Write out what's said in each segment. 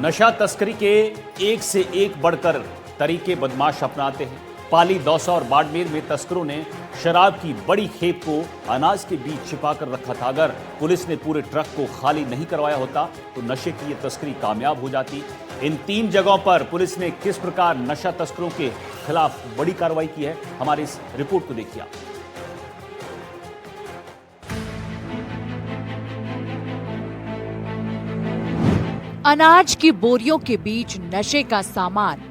नशा तस्करी के एक से एक बढ़कर तरीके बदमाश अपनाते हैं। पाली, दौसा और बाड़मेर में तस्करों ने शराब की बड़ी खेप को अनाज के बीच छिपा कर रखा था। अगर पुलिस ने पूरे ट्रक को खाली नहीं करवाया होता तो नशे की यह तस्करी कामयाब हो जाती। इन 3 जगहों पर पुलिस ने किस प्रकार नशा तस्करों के खिलाफ बड़ी कार्रवाई की है, हमारी इस रिपोर्ट को देखिए। अनाज की बोरियों के बीच नशे का सामान।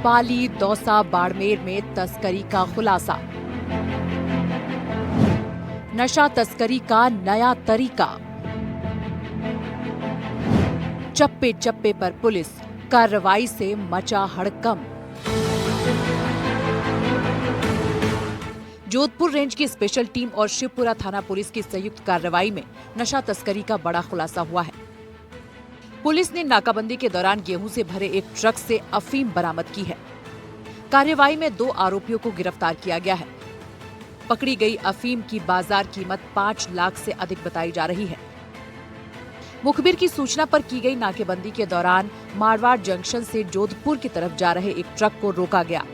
पाली, दौसा, बाड़मेर में तस्करी का खुलासा। नशा तस्करी का नया तरीका। चप्पे चप्पे पर पुलिस, कार्रवाई से मचा हड़कंप। जोधपुर रेंज की स्पेशल टीम और शिवपुरा थाना पुलिस की संयुक्त कार्रवाई में नशा तस्करी का बड़ा खुलासा हुआ है। पुलिस ने नाकाबंदी के दौरान गेहूं से भरे एक ट्रक से अफीम बरामद की है। कार्रवाई में 2 आरोपियों को गिरफ्तार किया गया है। पकड़ी गई अफीम की बाजार कीमत 5 लाख से अधिक बताई जा रही है। मुखबिर की सूचना पर की गई नाकेबंदी के दौरान मारवाड़ जंक्शन से जोधपुर की तरफ जा रहे एक ट्रक को रोका गया।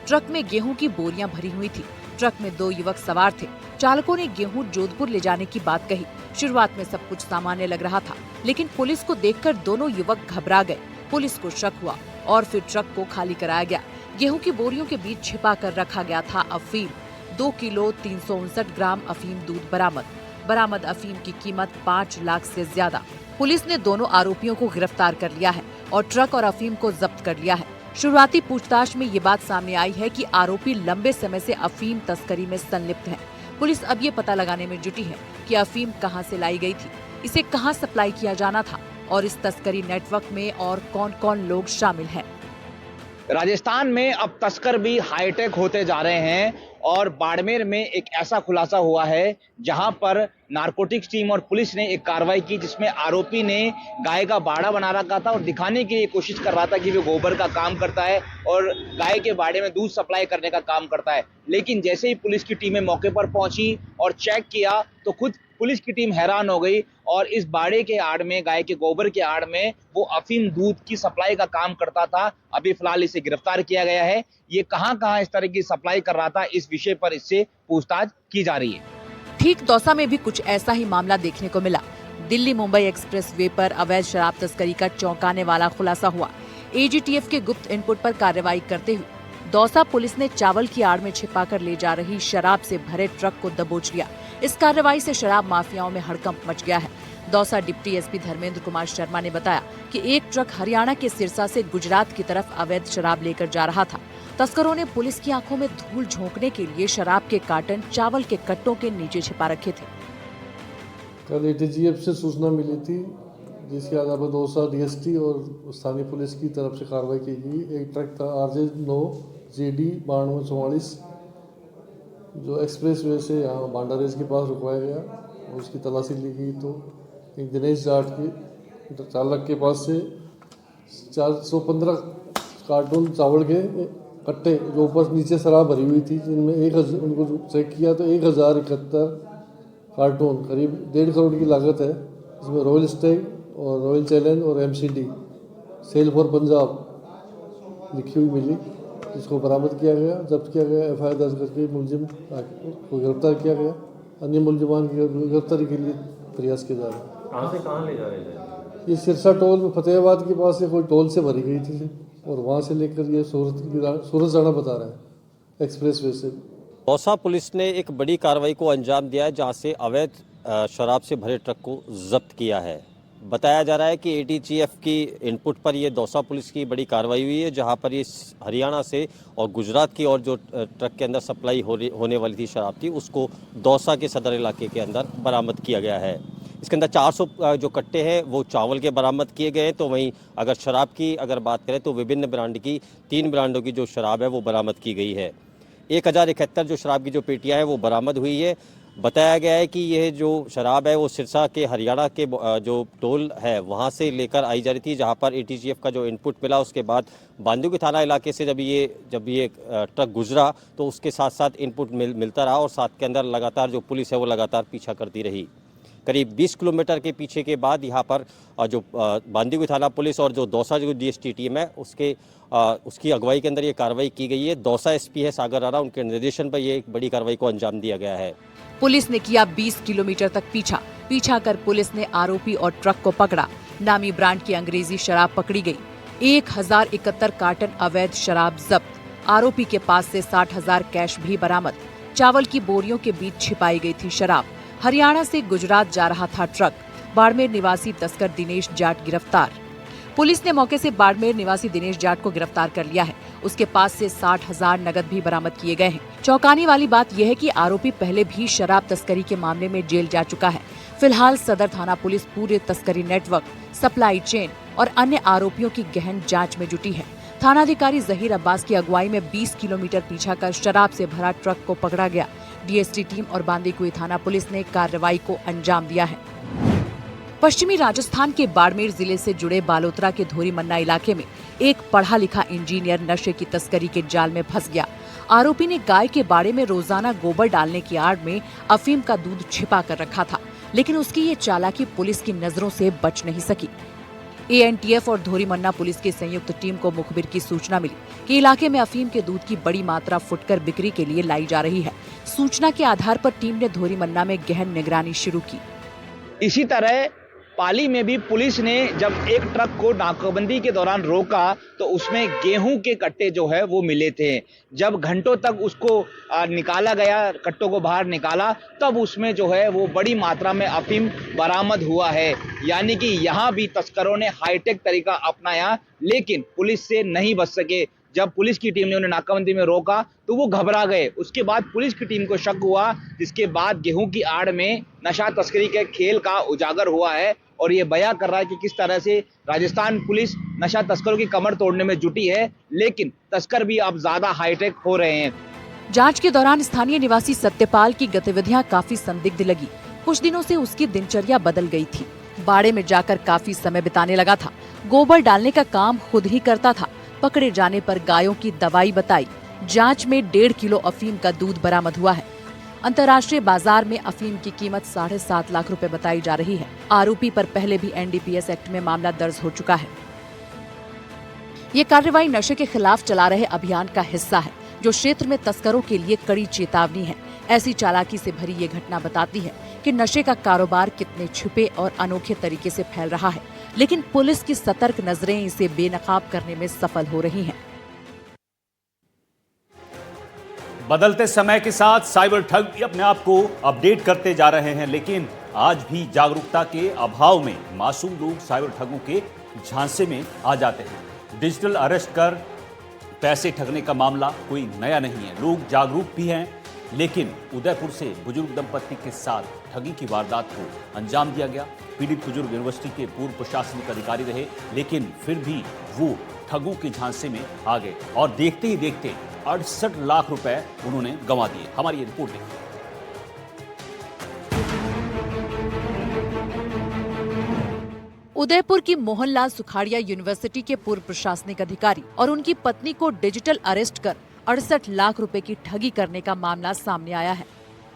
ट्रक में गेहूं की बोरियां भरी हुई थी। ट्रक में 2 युवक सवार थे। चालकों ने गेहूं जोधपुर ले जाने की बात कही। शुरुआत में सब कुछ सामान्य लग रहा था, लेकिन पुलिस को देखकर दोनों युवक घबरा गए। पुलिस को शक हुआ और फिर ट्रक को खाली कराया गया। गेहूं की बोरियों के बीच छिपा कर रखा गया था अफीम। 2 किलो 359 ग्राम अफीम दूध बरामद अफीम की कीमत 5 लाख से ज्यादा। पुलिस ने दोनों आरोपियों को गिरफ्तार कर लिया है और ट्रक और अफीम को जब्त कर लिया है। शुरुआती पूछताछ में ये बात सामने आई है कि आरोपी लंबे समय से अफीम तस्करी में संलिप्त हैं। पुलिस अब ये पता लगाने में जुटी है कि अफीम कहां से लाई गई थी, इसे कहां सप्लाई किया जाना था और इस तस्करी नेटवर्क में और कौन-कौन लोग शामिल हैं। राजस्थान में अब तस्कर भी हाईटेक होते जा रहे हैं और बाड़मेर में एक ऐसा खुलासा हुआ है जहां पर नारकोटिक्स टीम और पुलिस ने एक कार्रवाई की जिसमें आरोपी ने गाय का बाड़ा बना रखा था और दिखाने की कोशिश कर रहा था कि वो गोबर का काम करता है और गाय के बाड़े में दूध सप्लाई करने का काम करता है। लेकिन जैसे ही पुलिस की टीमें मौके पर पहुंची और चेक किया तो खुद पुलिस की टीम हैरान हो गई और इस बाड़े के आड़ में, गाय के गोबर के आड़ में वो अफीम दूध की सप्लाई का काम करता था। अभी फिलहाल इसे गिरफ्तार किया गया है। ये कहां इस तरह की सप्लाई कर रहा था, इस विषय पर इससे पूछताछ की जा रही है। ठीक दौसा में भी कुछ ऐसा ही मामला देखने को मिला। दिल्ली मुंबई एक्सप्रेस वे पर अवैध शराब तस्करी का चौंकाने वाला खुलासा हुआ। एजीटीएफ के गुप्त इनपुट पर कार्रवाई करते हुए दौसा पुलिस ने चावल की आड़ में छिपाकर ले जा रही शराब से भरे ट्रक को दबोच लिया। इस कार्रवाई से शराब माफियाओं में हड़कंप मच गया है। दौसा डिप्टी एसपी धर्मेंद्र कुमार शर्मा ने बताया कि एक ट्रक हरियाणा के सिरसा से गुजरात की तरफ अवैध शराब लेकर जा रहा था। तस्करों ने पुलिस की आंखों में धूल झोंकने के लिए शराब के कार्टन चावल के कट्टों के नीचे छिपा रखे थे। कल एटीजीएफ से सूचना मिली थी जिसके आधार पर दौसा डीएसटी और स्थानीय पुलिस की तरफ से कार्रवाई की गई। एक ट्रक था RJ9 JD 9244 जो एक्सप्रेस वे से यहाँ भांडारेज के पास रुकवाया गया। उसकी तलाशी ली गई तो एक दिनेश जाट के चालक के पास से 415 कार्टून चावल के कट्टे जो ऊपर नीचे शराब भरी हुई थी, जिनमें उनको चेक किया तो 1071 कार्टून करीब 1.5 करोड़ की लागत है। इसमें रॉयल स्टैग और रॉयल चैलेंज और MCD सेल फॉर पंजाब लिखी हुई मिली, जिसको बरामद किया गया, जब्त किया गया। FIR दर्ज करके मुलजिम को गिरफ्तार किया गया। अन्य मुलजिमान की गिरफ्तारी के लिए प्रयास किया जा रहा है। कहाँ से कहाँ ले जा रहे थे? ये सिरसा टोल में फतेहाबाद के पास से कोई टोल से भरी गई थी और वहाँ से लेकर ये सूरत जाना बता रहा है एक्सप्रेस वे से। दौसा पुलिस ने एक बड़ी कार्रवाई को अंजाम दिया है जहाँ से अवैध शराब से भरे ट्रक को जब्त किया है। बताया जा रहा है कि एटीजीएफ की इनपुट पर ये दौसा पुलिस की बड़ी कार्रवाई हुई है, जहां पर ये हरियाणा से और गुजरात की और जो ट्रक के अंदर सप्लाई होने वाली थी शराब थी, उसको दौसा के सदर इलाके के अंदर बरामद किया गया है। इसके अंदर 400 जो कट्टे हैं वो चावल के बरामद किए गए हैं। तो वहीं अगर शराब की बात करें तो विभिन्न ब्रांड की 3 ब्रांडों की जो शराब है वो बरामद की गई है। 1071 जो शराब की जो पेटियाँ हैं वो बरामद हुई है। बताया गया है कि यह जो शराब है वो सिरसा के हरियाणा के जो टोल है वहाँ से लेकर आई जा रही थी, जहाँ पर एटीजीएफ का जो इनपुट मिला उसके बाद बांदीकुई थाना इलाके से जब ये ट्रक गुजरा तो उसके साथ साथ इनपुट मिलता रहा और साथ के अंदर लगातार जो पुलिस है वो लगातार पीछा करती रही। करीब 20 किलोमीटर के पीछे के बाद यहाँ पर जो बांदीकुई थाना पुलिस और जो दौसा जो DST टीम है उसकी अगुवाई के अंदर ये कार्रवाई की गई है। दौसा SP है सागर राणा, उनके निर्देशन पर ये एक बड़ी कार्रवाई को अंजाम दिया गया है। पुलिस ने किया 20 किलोमीटर तक पीछा कर पुलिस ने आरोपी और ट्रक को पकड़ा। नामी ब्रांड की अंग्रेजी शराब पकड़ी गई। 1071 कार्टन अवैध शराब जब्त। आरोपी के पास से 60,000 कैश भी बरामद। चावल की बोरियों के बीच छिपाई गई थी शराब। हरियाणा से गुजरात जा रहा था ट्रक। बाड़मेर निवासी तस्कर दिनेश जाट गिरफ्तार। पुलिस ने मौके से बाड़मेर निवासी दिनेश जाट को गिरफ्तार कर लिया है। उसके पास से 60,000 नगद भी बरामद किए गए हैं। चौंकाने वाली बात यह है कि आरोपी पहले भी शराब तस्करी के मामले में जेल जा चुका है। फिलहाल सदर थाना पुलिस पूरे तस्करी नेटवर्क, सप्लाई चेन और अन्य आरोपियों की गहन जांच में जुटी है। थानाधिकारी जहीर अब्बास की अगुवाई में 20 किलोमीटर पीछा कर शराब से भरा ट्रक को पकड़ा गया। DST टीम और बांदीकुई थाना पुलिस ने कार्रवाई को अंजाम दिया है। पश्चिमी राजस्थान के बाड़मेर जिले से जुड़े बालोतरा के धोरीमन्ना इलाके में एक पढ़ा लिखा इंजीनियर नशे की तस्करी के जाल में फंस गया। आरोपी ने गाय के बाड़े में रोजाना गोबर डालने की आड़ में अफीम का दूध छिपा कर रखा था, लेकिन उसकी ये चालाकी पुलिस की नजरों से बच नहीं सकी। ANTF और धोरीमन्ना पुलिस की संयुक्त टीम को मुखबिर की सूचना मिली कि इलाके में अफीम के दूध की बड़ी मात्रा फुटकर बिक्री के लिए लाई जा रही है। सूचना के आधार पर टीम ने धोरीमन्ना में गहन निगरानी शुरू की। इसी तरह पाली में भी पुलिस ने जब एक ट्रक को नाकाबंदी के दौरान रोका तो उसमें गेहूं के कट्टे जो है वो मिले थे। जब घंटों तक उसको निकाला गया, कट्टों को बाहर निकाला, तब उसमें जो है वो बड़ी मात्रा में अफीम बरामद हुआ है। यानी कि यहाँ भी तस्करों ने हाईटेक तरीका अपनाया, लेकिन पुलिस से नहीं बच सके। जब पुलिस की टीम ने उन्हें नाकाबंदी में रोका तो वो घबरा गए। उसके बाद पुलिस की टीम को शक हुआ, जिसके बाद गेहूं की आड़ में नशा तस्करी के खेल का उजागर हुआ है और ये बयां कर रहा है कि किस तरह से राजस्थान पुलिस नशा तस्करों की कमर तोड़ने में जुटी है, लेकिन तस्कर भी अब ज्यादा हाईटेक हो रहे हैं। जांच के दौरान स्थानीय निवासी सत्यपाल की गतिविधियां काफी संदिग्ध लगी। कुछ दिनों से उसकी दिनचर्या बदल गई थी। बाड़े में जाकर काफी समय बिताने लगा था। गोबर डालने का काम खुद ही करता था। पकड़े जाने पर गायों की दवाई बताई। जांच में 1.5 किलो अफीम का दूध बरामद हुआ है। अंतर्राष्ट्रीय बाजार में अफीम की कीमत 7.5 लाख रुपए बताई जा रही है। आरोपी पर पहले भी NDPS एक्ट में मामला दर्ज हो चुका है। ये कार्रवाई नशे के खिलाफ चला रहे अभियान का हिस्सा है, जो क्षेत्र में तस्करों के लिए कड़ी चेतावनी है। ऐसी चालाकी से भरी ये घटना बताती है कि नशे का कारोबार कितने छुपे और अनोखे तरीके से फैल रहा है, लेकिन पुलिस की सतर्क नजरें इसे बेनकाब करने में सफल हो रही हैं। बदलते समय के साथ साइबर ठग भी अपने आप को अपडेट करते जा रहे हैं, लेकिन आज भी जागरूकता के अभाव में मासूम लोग साइबर ठगों के झांसे में आ जाते हैं। डिजिटल अरेस्ट कर पैसे ठगने का मामला कोई नया नहीं है। लोग जागरूक भी हैं, लेकिन उदयपुर से बुजुर्ग दंपत्ति के साथ ठगी की वारदात को अंजाम दिया गया। पीड़ित बुजुर्ग यूनिवर्सिटी के पूर्व प्रशासनिक अधिकारी रहे, लेकिन फिर भी वो ठगों के झांसे में आ गए और देखते ही देखते 68 लाख रुपए उन्होंने गंवा दिए। हमारी ये रिपोर्ट देखिए। उदयपुर की मोहनलाल सुखाड़िया यूनिवर्सिटी के पूर्व प्रशासनिक अधिकारी और उनकी पत्नी को डिजिटल अरेस्ट कर 68 लाख रुपए की ठगी करने का मामला सामने आया है।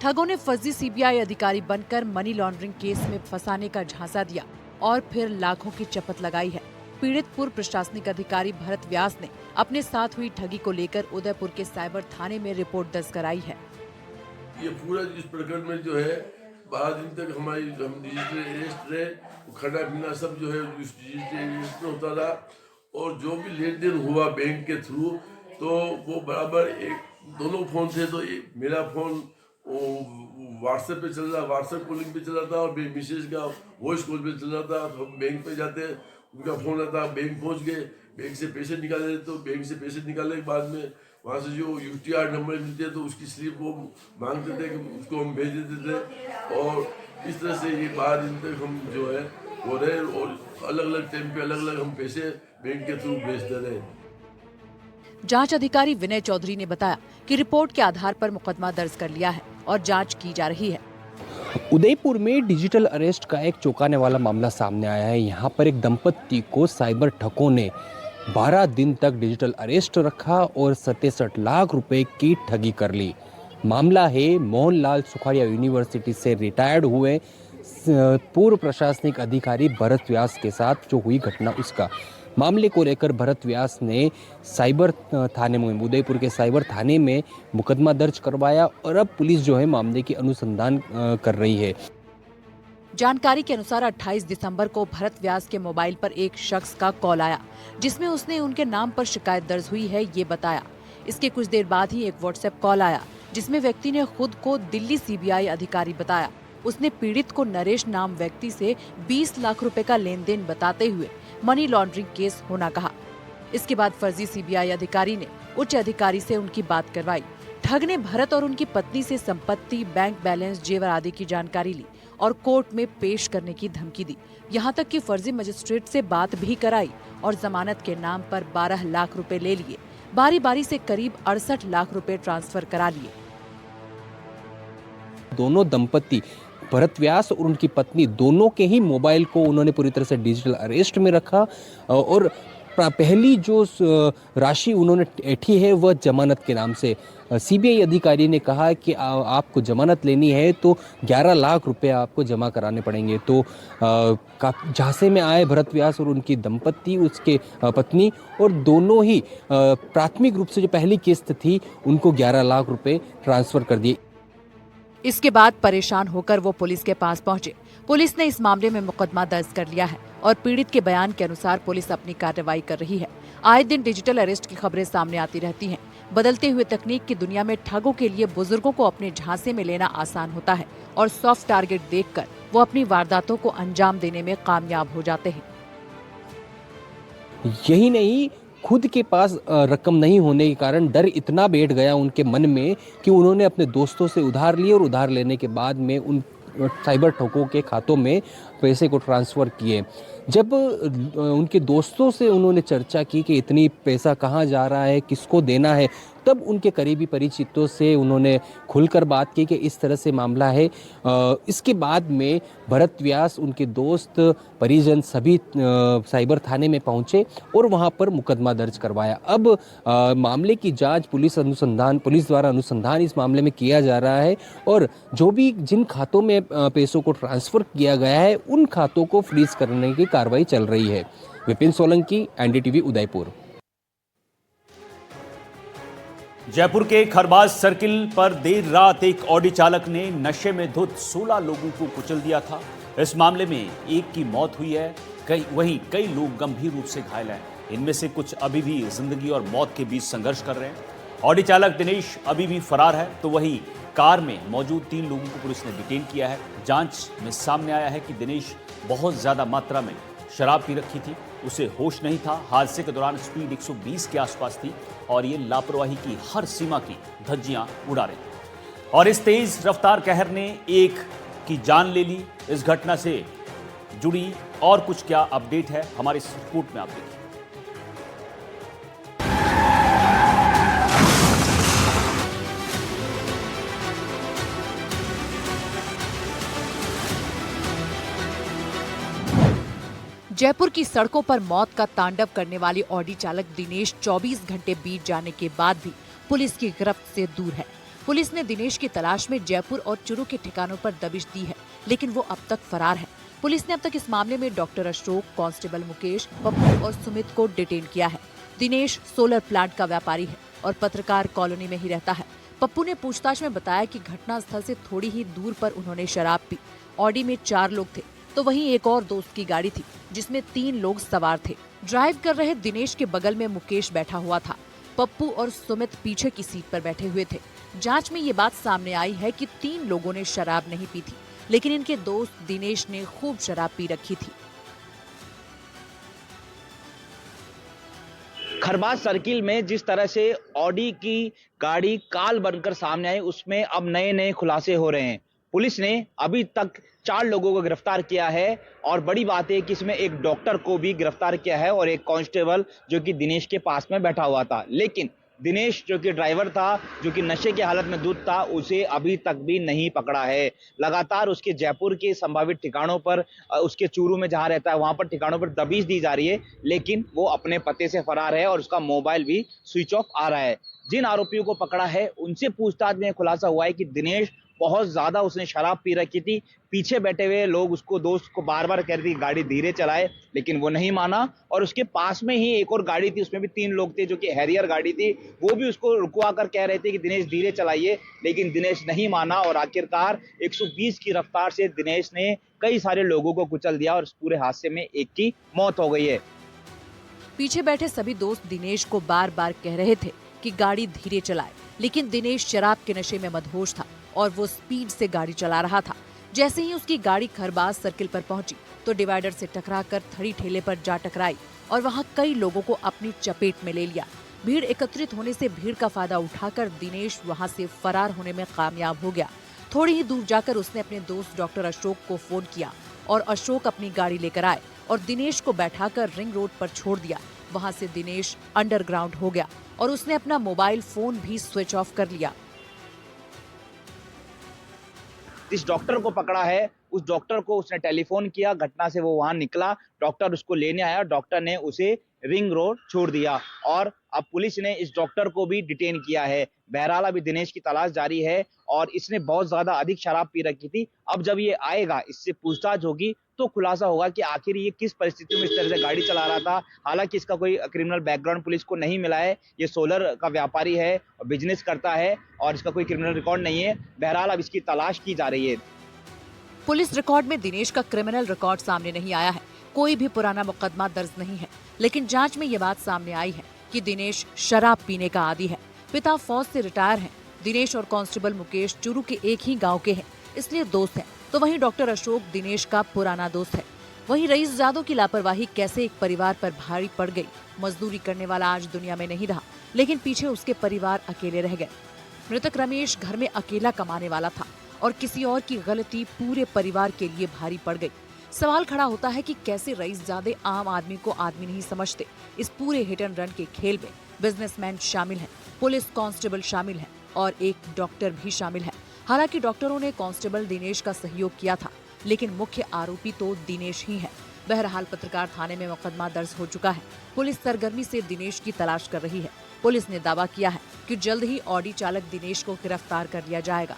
ठगों ने फर्जी CBI अधिकारी बनकर मनी लॉन्ड्रिंग केस में फंसाने का झांसा दिया और फिर लाखों की चपत लगाई है। पीड़ित पूर्व प्रशासनिक अधिकारी भरत व्यास ने अपने साथ हुई ठगी को लेकर उदयपुर के साइबर थाने में रिपोर्ट दर्ज कराई है। ये पूरा इस प्रकरण में जो है 12 दिन तक हम डिजिटल अरेस्ट रहे, खाना पीना सब जो है डिजिटल अरेस्ट में होता रहा और जो भी लेन देन हुआ बैंक के थ्रू तो वो बराबर एक दोनों फोन थे, तो मेरा फोन व्हाट्सएप पे चल रहा, व्हाट्सएप कॉलिंग पे चल रहा था और मिसेज का वॉइस कॉल पे चल रहा था। तो हम बैंक पे जाते, उनका फोन आता, बैंक पहुंच गए, बैंक से पैसे निकाले, तो बैंक से पैसे निकालने के बाद में वहाँ से जो UTR नंबर मिलते हैं तो उसकी स्लिप वो मांगते थे कि उसको हम भेज देते थे और इस तरह से ये 12 दिन तक हम जो है वो रहे और अलग अलग टाइम पे अलग अलग हम पैसे बैंक के थ्रू भेजते रहे। जांच अधिकारी विनय चौधरी ने बताया कि रिपोर्ट के आधार पर मुकदमा दर्ज कर लिया है और जांच की जा रही है। उदयपुर में डिजिटल अरेस्ट का एक चौंकाने वाला मामला सामने आया है। यहाँ पर एक दंपत्ति को साइबर ठगों ने 12 दिन तक डिजिटल अरेस्ट रखा और 67 लाख रुपए की ठगी कर ली। मामला है मोहनलाल सुखाड़िया यूनिवर्सिटी से रिटायर्ड हुए पूर्व प्रशासनिक अधिकारी भरत व्यास के साथ जो हुई घटना उसका। मामले को लेकर भरत व्यास ने साइबर थाने में, उदयपुर के साइबर थाने में मुकदमा दर्ज करवाया और अब पुलिस जो है मामले की अनुसंधान कर रही है। जानकारी के अनुसार 28 दिसंबर को भरत व्यास के मोबाइल पर एक शख्स का कॉल आया, जिसमें उसने उनके नाम पर शिकायत दर्ज हुई है ये बताया। इसके कुछ देर बाद ही एक व्हाट्सएप कॉल आया, जिसमें व्यक्ति ने खुद को दिल्ली सीबीआई अधिकारी बताया। उसने पीड़ित को नरेश नाम व्यक्ति से 20 लाख रुपए का लेन देन बताते हुए मनी लॉन्ड्रिंग केस होना कहा। इसके बाद फर्जी सीबीआई अधिकारी ने उच्च अधिकारी से उनकी बात करवाई। ठग ने भरत और उनकी पत्नी से संपत्ति, बैंक बैलेंस, जेवर आदि की जानकारी ली और कोर्ट में पेश करने की धमकी दी। यहाँ तक कि फर्जी मजिस्ट्रेट से बात भी कराई और जमानत के नाम पर 12 लाख रुपए ले लिए। बारी बारी से करीब 68 लाख रुपए ट्रांसफर करा लिए। दोनों दंपति भरत व्यास और उनकी पत्नी दोनों के ही मोबाइल को उन्होंने पूरी तरह से डिजिटल अरेस्ट में रखा और पहली जो राशि उन्होंने ऐठी है वह जमानत के नाम से। सीबीआई अधिकारी ने कहा कि आपको जमानत लेनी है तो 11 लाख रुपए आपको जमा कराने पड़ेंगे। तो झांसे में आए भरत व्यास और उनकी दंपत्ति, उसके पत्नी, और दोनों ही प्राथमिक रूप से जो पहली किस्त थी उनको 11 लाख रुपए ट्रांसफर कर दिए। इसके बाद परेशान होकर वो पुलिस के पास पहुंचे। पुलिस ने इस मामले में मुकदमा दर्ज कर लिया है और पीड़ित के बयान के अनुसार पुलिस अपनी कार्रवाई कर रही है। आए दिन डिजिटल अरेस्ट की खबरें सामने आती रहती हैं। बदलते हुए तकनीक की दुनिया में ठगों के लिए बुजुर्गों को अपने झांसे में लेना आसान होता है और सॉफ्ट टारगेट देखकर वो अपनी वारदातों को अंजाम देने में कामयाब हो जाते हैं। यही नहीं, खुद के पास रकम नहीं होने के कारण डर इतना बैठ गया उनके मन में कि उन्होंने अपने दोस्तों से उधार लिए और उधार लेने के बाद में उन साइबर ठगों के खातों में पैसे को ट्रांसफ़र किए। जब उनके दोस्तों से उन्होंने चर्चा की कि इतनी पैसा कहाँ जा रहा है, किसको देना है, तब उनके करीबी परिचितों से उन्होंने खुलकर बात की कि इस तरह से मामला है। इसके बाद में भरत व्यास, उनके दोस्त, परिजन सभी साइबर थाने में पहुंचे और वहां पर मुकदमा दर्ज करवाया। अब मामले की जांच पुलिस द्वारा अनुसंधान इस मामले में किया जा रहा है और जो भी जिन खातों में पैसों को ट्रांसफ़र किया गया है उन खातों को फ्रीज करने की कार्रवाई चल रही है। विपिन सोलंकी, एनडीटीवी, उदयपुर। जयपुर के खरबाज सर्किल पर देर रात एक ऑडी चालक ने नशे में धुत 16 लोगों को कुचल दिया था। इस मामले में एक की मौत हुई है, वहीं कई लोग गंभीर रूप से घायल हैं। इनमें से कुछ अभी भी जिंदगी और मौत के बीच संघर्ष कर रहे हैं। ऑडी चालक दिनेश अभी भी फरार है, तो वहीं कार में मौजूद 3 लोगों को पुलिस ने डिटेन किया है। जांच में सामने आया है कि दिनेश बहुत ज्यादा मात्रा में शराब पी रखी थी, उसे होश नहीं था। हादसे के दौरान स्पीड 120 के आसपास थी और ये लापरवाही की हर सीमा की धज्जियां उड़ा रहे थे। और इस तेज रफ्तार कहर ने एक की जान ले ली। इस घटना से जुड़ी और कुछ क्या अपडेट है हमारी इस रिपोर्ट में आप देखिए। जयपुर की सड़कों पर मौत का तांडव करने वाली ऑडी चालक दिनेश 24 घंटे बीत जाने के बाद भी पुलिस की गिरफ्त से दूर है। पुलिस ने दिनेश की तलाश में जयपुर और चुरू के ठिकानों पर दबिश दी है, लेकिन वो अब तक फरार है। पुलिस ने अब तक इस मामले में डॉक्टर अशोक, कांस्टेबल मुकेश, पप्पू और सुमित को डिटेन किया है। दिनेश सोलर प्लांट का व्यापारी है और पत्रकार कॉलोनी में ही रहता है। पप्पू ने पूछताछ में बताया कि घटनास्थल से थोड़ी ही दूर पर उन्होंने शराब पी। ऑडी में 4 लोग थे, तो वहीं एक और दोस्त की गाड़ी थी जिसमें 3 लोग सवार थे। ड्राइव कर रहे दिनेश के बगल में मुकेश बैठा हुआ था। पप्पू और सुमित पीछे की सीट पर बैठे हुए थे। जांच में ये बात सामने आई है कि 3 लोगों ने शराब नहीं पी थी, लेकिन इनके दोस्त दिनेश ने खूब शराब पी रखी थी। खरबाज सर्किल में जिस तरह से ऑडी की गाड़ी काल बनकर सामने आई, उसमें अब नए नए खुलासे हो रहे हैं। पुलिस ने अभी तक 4 लोगों को गिरफ्तार किया है और बड़ी बात है कि इसमें एक डॉक्टर को भी गिरफ्तार किया है और एक कांस्टेबल जो कि दिनेश के पास में बैठा हुआ था। लेकिन दिनेश जो कि ड्राइवर था, जो कि नशे की हालत में धुत था, उसे अभी तक भी नहीं पकड़ा है। लगातार उसके जयपुर के संभावित ठिकानों पर, उसके चूरू में जहां रहता है वहां पर ठिकानों पर दबिश दी जा रही है, लेकिन वो अपने पते से फरार है और उसका मोबाइल भी स्विच ऑफ आ रहा है। जिन आरोपियों को पकड़ा है उनसे पूछताछ में खुलासा हुआ है कि दिनेश बहुत ज्यादा उसने शराब पी रखी थी। पीछे बैठे हुए लोग उसको दोस्त को बार बार कह रहे थे गाड़ी धीरे चलाए, लेकिन वो नहीं माना। और उसके पास में ही एक और गाड़ी थी, उसमें भी 3 लोग थे जो कि हैरियर गाड़ी थी, वो भी उसको रुकवा कर कह रहे थे कि दिनेश धीरे चलाइए, लेकिन दिनेश नहीं माना और आखिरकार 120 की रफ्तार से दिनेश ने कई सारे लोगों को कुचल दिया और इस पूरे हादसे में एक की मौत हो गई है। पीछे बैठे सभी दोस्त दिनेश को बार बार कह रहे थे कि गाड़ी धीरे चलाए, लेकिन दिनेश शराब के नशे में मदहोश था और वो स्पीड से गाड़ी चला रहा था। जैसे ही उसकी गाड़ी खरबाज सर्किल पर पहुंची तो डिवाइडर से टकराकर खड़ी ठेले पर जा टकराई और वहां कई लोगों को अपनी चपेट में ले लिया। भीड़ एकत्रित होने से भीड़ का फायदा उठाकर दिनेश वहां से फरार होने में कामयाब हो गया। थोड़ी ही दूर जाकर उसने अपने दोस्त डॉक्टर अशोक को फोन किया और अशोक अपनी गाड़ी लेकर आए और दिनेश को बैठाकर रिंग रोड पर छोड़ दिया। वहां से दिनेश अंडरग्राउंड हो गया और उसने अपना मोबाइल फोन भी स्विच ऑफ कर लिया। जिस डॉक्टर को पकड़ा है उस डॉक्टर को उसने टेलीफोन किया, घटना से वो वहां निकला, डॉक्टर उसको लेने आया, डॉक्टर ने उसे रिंग रोड छोड़ दिया और अब पुलिस ने इस डॉक्टर को भी डिटेन किया है। बहरहाल अभी दिनेश की तलाश जारी है और इसने बहुत ज्यादा अधिक शराब पी रखी थी। अब जब ये आएगा, इससे पूछताछ होगी तो खुलासा होगा कि आखिर ये किस परिस्थिति में इस तरह से गाड़ी चला रहा था। हालांकि इसका कोई क्रिमिनल बैकग्राउंड पुलिस को नहीं मिला है। ये सोलर का व्यापारी है और बिजनेस करता है और इसका कोई क्रिमिनल रिकॉर्ड नहीं है। बहरहाल अब इसकी तलाश की जा रही है। पुलिस रिकॉर्ड में दिनेश का क्रिमिनल रिकॉर्ड सामने नहीं आया है, कोई भी पुराना मुकदमा दर्ज नहीं है, लेकिन जांच में ये बात सामने आई है कि दिनेश शराब पीने का आदी है। पिता फौज से रिटायर हैं। दिनेश और कांस्टेबल मुकेश चुरू के एक ही गांव के हैं, इसलिए दोस्त हैं। तो वहीं डॉक्टर अशोक दिनेश का पुराना दोस्त है। वहीं रईस जादव की लापरवाही कैसे एक परिवार पर भारी पड़ गई। मजदूरी करने वाला आज दुनिया में नहीं रहा, लेकिन पीछे उसके परिवार अकेले रह गए। मृतक रमेश घर में अकेला कमाने वाला था और किसी और की गलती पूरे परिवार के लिए भारी पड़ गई। सवाल खड़ा होता है कि कैसे रईसजादे आम आदमी को आदमी नहीं समझते। इस पूरे हिट एंड रन के खेल में बिजनेसमैन शामिल हैं, पुलिस कांस्टेबल शामिल है और एक डॉक्टर भी शामिल है। हालांकि डॉक्टरों ने कांस्टेबल दिनेश का सहयोग किया था, लेकिन मुख्य आरोपी तो दिनेश ही है। बहरहाल पत्रकार थाने में मुकदमा दर्ज हो चुका है। पुलिस सरगर्मी से दिनेश की तलाश कर रही है। पुलिस ने दावा किया है कि जल्द ही ऑडी चालक दिनेश को गिरफ्तार कर लिया जाएगा।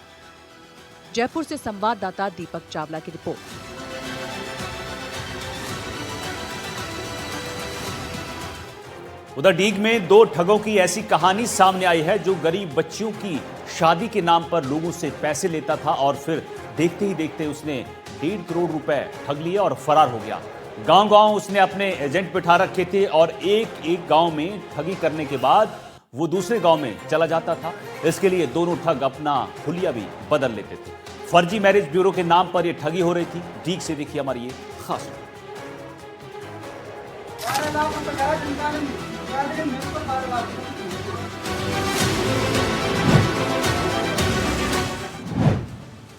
जयपुर से संवाददाता दीपक चावला की रिपोर्ट। उधर डीग में 2 ठगों की ऐसी कहानी सामने आई है जो गरीब बच्चियों की शादी के नाम पर लोगों से पैसे लेता था और फिर देखते ही देखते उसने 1.5 करोड़ रुपए ठग लिए और फरार हो गया। गांव-गांव उसने अपने एजेंट बिठा रखे थे और एक गांव में ठगी करने के बाद वो दूसरे गांव में चला जाता था। इसके लिए दोनों ठग अपना हुलिया भी बदल लेते थे। फर्जी मैरिज ब्यूरो के नाम पर यह ठगी हो रही थी। डीग से देखिए हमारी ये खास रिपोर्ट।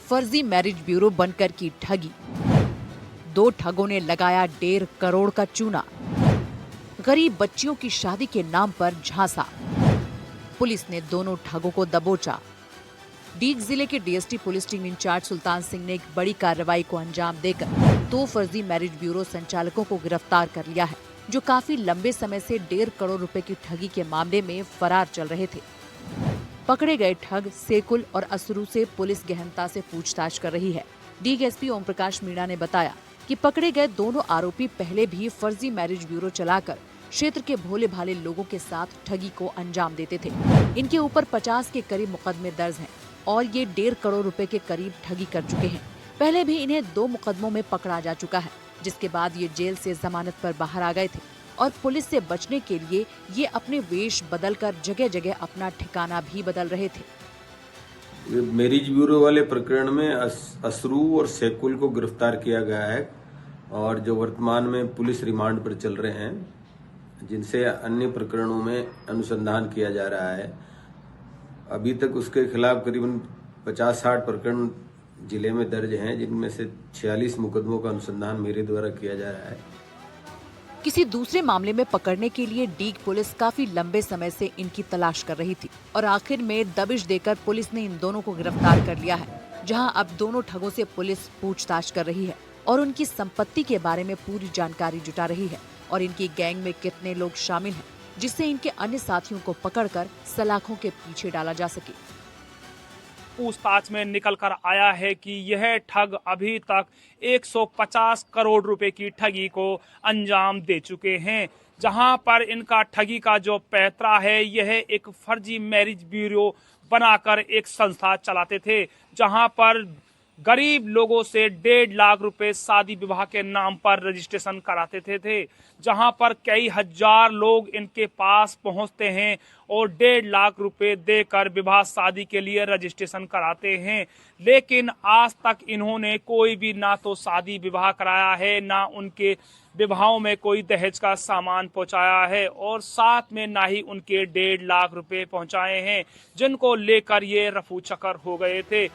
फर्जी मैरिज ब्यूरो बनकर की ठगी। 2 ठगों ने लगाया 1.5 करोड़ का चूना। गरीब बच्चियों की शादी के नाम पर झांसा। पुलिस ने दोनों ठगों को दबोचा। डीग जिले के DST police team incharge Sultan Singh ने एक बड़ी कार्रवाई को अंजाम देकर 2 फर्जी मैरिज ब्यूरो संचालकों को गिरफ्तार कर लिया है, जो काफी लंबे समय से 1.5 करोड़ रुपए की ठगी के मामले में फरार चल रहे थे। पकड़े गए ठग सेकुल और असरू से पुलिस गहनता से पूछताछ कर रही है। डीग एसपी ओम प्रकाश मीणा ने बताया कि पकड़े गए दोनों आरोपी पहले भी फर्जी मैरिज ब्यूरो चलाकर क्षेत्र के भोले भाले लोगों के साथ ठगी को अंजाम देते थे। इनके ऊपर 50 के करीब मुकदमे दर्ज हैं और ये 1.5 करोड़ रुपए के करीब ठगी कर चुके हैं। पहले भी इन्हें 2 मुकदमों में पकड़ा जा चुका है, जिसके बाद ये जेल से जमानत पर बाहर आ गए थे और पुलिस से बचने के लिए ये अपने वेश बदलकर जगह जगह अपना ठिकाना भी बदल रहे थे। मैरिज ब्यूरो वाले प्रकरण में असरू और सेकुल को गिरफ्तार किया गया है और जो वर्तमान में पुलिस रिमांड पर चल रहे हैं, जिनसे अन्य प्रकरणों में अनुसंधान किया जा रहा है। अभी तक उसके खिलाफ करीबन 50-60 प्रकरण जिले में दर्ज हैं, जिनमें से 46 मुकदमों का अनुसंधान मेरे द्वारा किया जा रहा है। किसी दूसरे मामले में पकड़ने के लिए डीग पुलिस काफी लंबे समय से इनकी तलाश कर रही थी और आखिर में दबिश देकर पुलिस ने इन दोनों को गिरफ्तार कर लिया है, जहां अब दोनों ठगों से पुलिस पूछताछ कर रही है और उनकी संपत्ति के बारे में पूरी जानकारी जुटा रही है और इनकी गैंग में कितने लोग शामिल हैं, जिससे इनके अन्य साथियों को पकड़कर सलाखों के पीछे डाला जा सके। पूछताछ में निकल कर आया है कि यह ठग अभी तक 150 करोड़ रुपए की ठगी को अंजाम दे चुके हैं। जहां पर इनका ठगी का जो पैतरा है, यह एक फर्जी मैरिज ब्यूरो बनाकर एक संस्था चलाते थे, जहां पर गरीब लोगों से 1.5 लाख रुपए शादी विवाह के नाम पर रजिस्ट्रेशन कराते थे, जहां पर कई हजार लोग इनके पास पहुंचते हैं और 1.5 लाख रुपए देकर विवाह शादी के लिए रजिस्ट्रेशन कराते हैं। लेकिन आज तक इन्होंने कोई भी ना तो शादी विवाह कराया है, ना उनके विवाहों में कोई दहेज का सामान पहुंचाया है, और साथ में ना ही उनके 1.5 लाख रुपए पहुंचाए हैं, जिनको लेकर ये रफू चक्कर हो गए थे।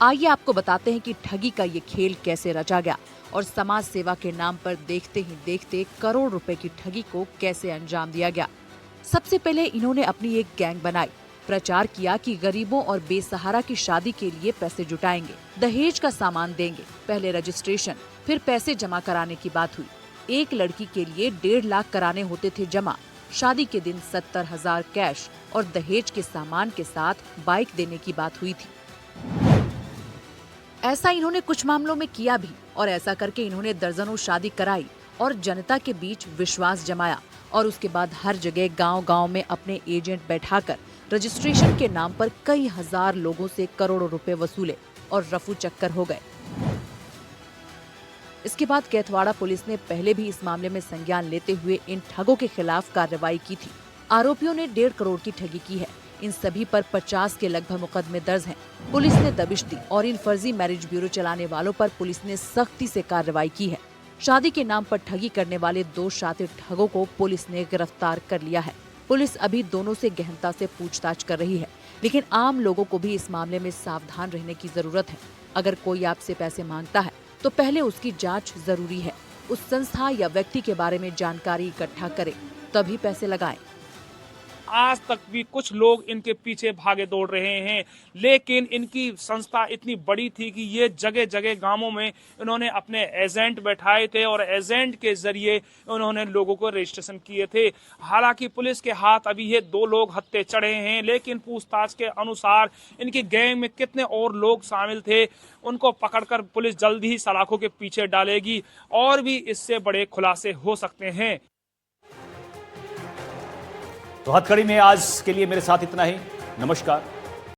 आइए आपको बताते हैं कि ठगी का ये खेल कैसे रचा गया और समाज सेवा के नाम पर देखते ही देखते करोड़ रुपए की ठगी को कैसे अंजाम दिया गया। सबसे पहले इन्होंने अपनी एक गैंग बनाई, प्रचार किया कि गरीबों और बेसहारा की शादी के लिए पैसे जुटाएंगे, दहेज का सामान देंगे। पहले रजिस्ट्रेशन, फिर पैसे जमा कराने की बात हुई। एक लड़की के लिए 1.5 लाख कराने होते थे जमा। शादी के दिन 70,000 कैश और दहेज के सामान के साथ बाइक देने की बात हुई थी। ऐसा इन्होंने कुछ मामलों में किया भी, और ऐसा करके इन्होंने दर्जनों शादी कराई और जनता के बीच विश्वास जमाया, और उसके बाद हर जगह गांव-गांव में अपने एजेंट बैठाकर रजिस्ट्रेशन के नाम पर कई हजार लोगों से करोड़ों रुपए वसूले और रफू चक्कर हो गए। इसके बाद कैथवाड़ा पुलिस ने पहले भी इस मामले में संज्ञान लेते हुए इन ठगों के खिलाफ कार्रवाई की थी। आरोपियों ने 1.5 करोड़ की ठगी की है। इन सभी पर 50 के लगभग मुकदमे दर्ज हैं। पुलिस ने दबिश दी और इन फर्जी मैरिज ब्यूरो चलाने वालों पर पुलिस ने सख्ती से कार्रवाई की है। शादी के नाम पर ठगी करने वाले 2 शातिर ठगों को पुलिस ने गिरफ्तार कर लिया है। पुलिस अभी दोनों से गहनता से पूछताछ कर रही है, लेकिन आम लोगों को भी इस मामले में सावधान रहने की जरूरत है। अगर कोई आपसे पैसे मांगता है तो पहले उसकी जांच जरूरी है। उस संस्था या व्यक्ति के बारे में जानकारी इकट्ठा करें, तभी पैसे लगाएं। आज तक भी कुछ लोग इनके पीछे भागे दौड़ रहे हैं, लेकिन इनकी संस्था इतनी बड़ी थी कि ये जगह जगह गांवों में इन्होंने अपने एजेंट बैठाए थे और एजेंट के जरिए उन्होंने लोगों को रजिस्ट्रेशन किए थे। हालांकि पुलिस के हाथ अभी ये 2 लोग हत्थे चढ़े हैं, लेकिन पूछताछ के अनुसार इनकी गैंग में कितने और लोग शामिल थे, उनको पकड़कर पुलिस जल्द ही सलाखों के पीछे डालेगी और भी इससे बड़े खुलासे हो सकते हैं। तो हथकड़ी में आज के लिए मेरे साथ इतना ही। नमस्कार।